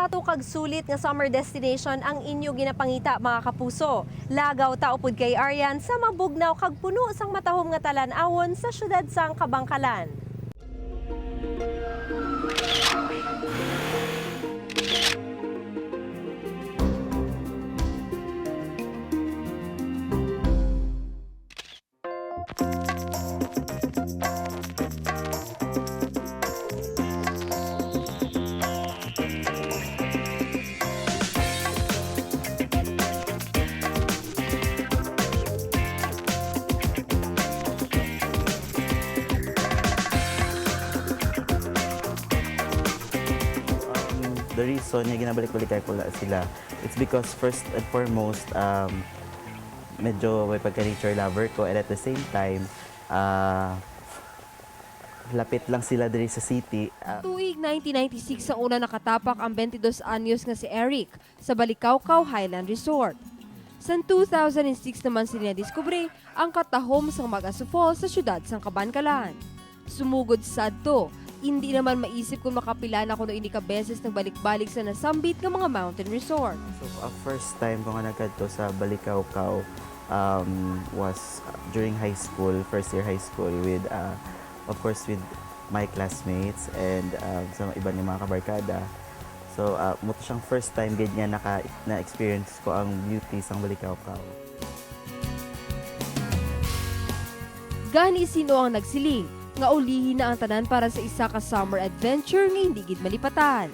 bato kag sulit nga summer destination ang inyo ginapangita mga kapuso. Lagaw ta upod kay Arian sa mabugnaw kag puno sang matahom nga talan-awon sa syudad sang Kabangkalan. The reason nga ginabalik-balikan ko sila, it's because first and foremost, medyo may pagka-nature lover ko, and at the same time, lapit lang sila diri sa city. Tuig 1996 ang una nakatapak ang 22 anyos nga si Eric sa Balikawkaw Highland Resort. Sa 2006 naman sila nadiskubre ang katahom sang Magasu Falls sa syudad sang Kabangkalan. Sumugod sa adto, hindi naman maisip kung makapila na ko no ini ka beses nagbalik-balik sa nasambit ng mga mountain resort. So, first time ko nga nagkadto sa Balikawkaw was during high school, first year high school with, of course, with my classmates and sa iba ni mga kabarkada. So, muto siyang first time ganyan na-experience ko ang beauty sa Balikawkaw. Gani sino ang nagsiling nga ulihin na ang tanan para sa isa ka summer adventure nga hindi gid malipatan.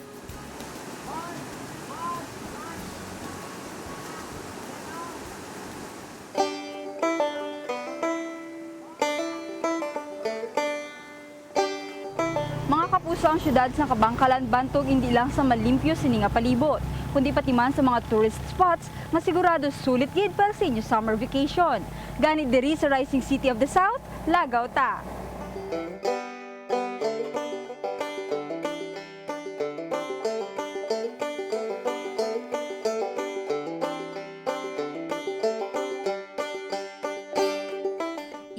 Mga kapuso, ang syudad sa Kabangkalan bantog hindi lang sa malimpyo sini nga palibot, kundi pati man sa mga tourist spots nga sigurado sulit gid para sa inyo summer vacation. Gani diri sa Rising City of the South, lagaw ta.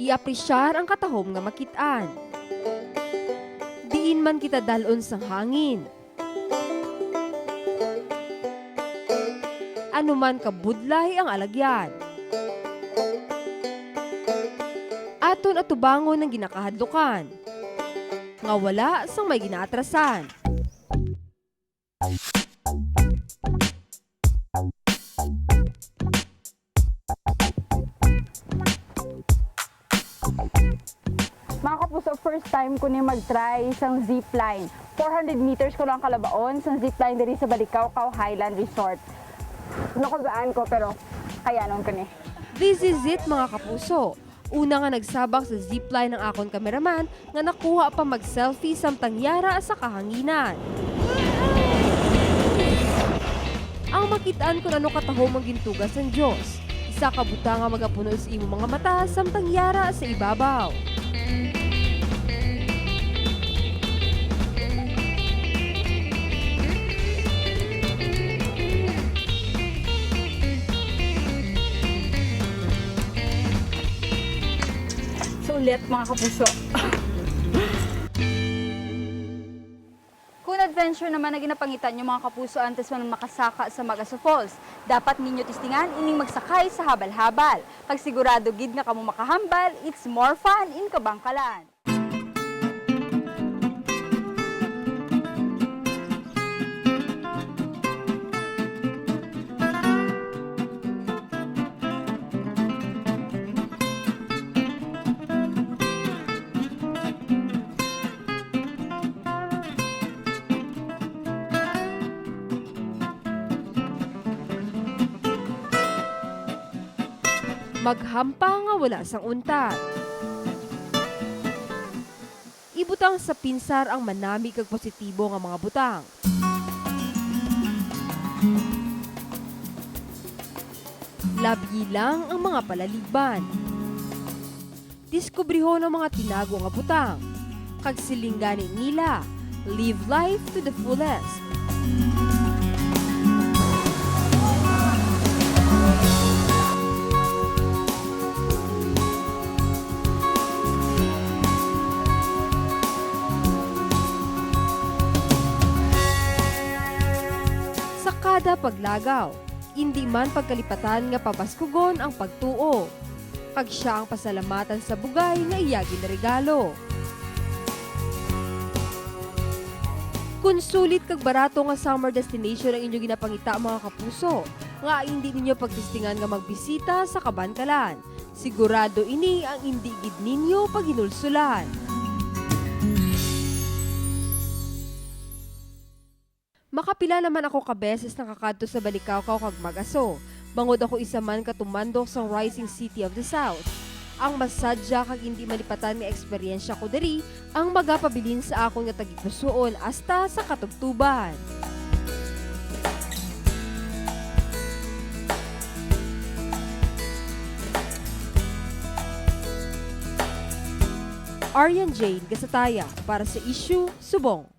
Iapresyar ang katahom nga makitaan. Diin man kita dalon sang hangin. Anuman kabudlay ang alagyan. Aton atubangon ng ginakahadlukan. Nga wala sang may ginaatrasan. Mga kapuso, first time ko ni mag-try isang zipline. 400 meters ko lang kalabaon sa zipline diri sa Balikawkaw Highland Resort. Nakabaan ko pero kayanon ko ni. This is it mga kapuso. Una nga nagsabak sa zipline ng akon kameraman nga nakuha pa mag-selfie samtang yara sa kahanginan. Ang makitaan ko ano katahom ang gintugas ng Diyos. Isa ka buta nga magapuno sa imo mga mata samtang yara sa ibabaw. Ulit mga kapuso. Kung adventure naman na ginapangitan nyo mga kapuso antes man makasaka sa Magasu Falls, dapat ninyo tistingan ining magsakay sa habal-habal. Pag sigurado gid nga kamo makahambal, it's more fun in Kabangkalan. Maghampa nga wala sang untat. Ibutang sa pinsar ang manami kag positibo nga mga butang. Labyi lang ang mga palaligban. Diskubriho ng mga tinago nga butang. Kag silinggani nila, live life to the fullest. kada paglagaw. Hindi man pagkalipatan nga pabaskugon ang pagtuo. Kag siya ang pasalamatan sa bugay nga iyagi na regalo. Kung sulit kag barato nga summer destination ang inyo ginapangita mga kapuso, nga hindi ninyo pagdistingan nga magbisita sa Kabankalan. Sigurado ini ang hindi gid ninyo paghinulsulan. Makapila naman ako kabeses nakakadto sa Balikawkaw kag Mag-aso. Bangod ako isa man katumandok sa Rising City of the South. Ang masadya kag hindi malipatan nga eksperyensya ko diri ang magapabilin sa akon nga tagipusoon hasta sa katubtuban. Aryan Jane Gasataya para sa Issue Subong.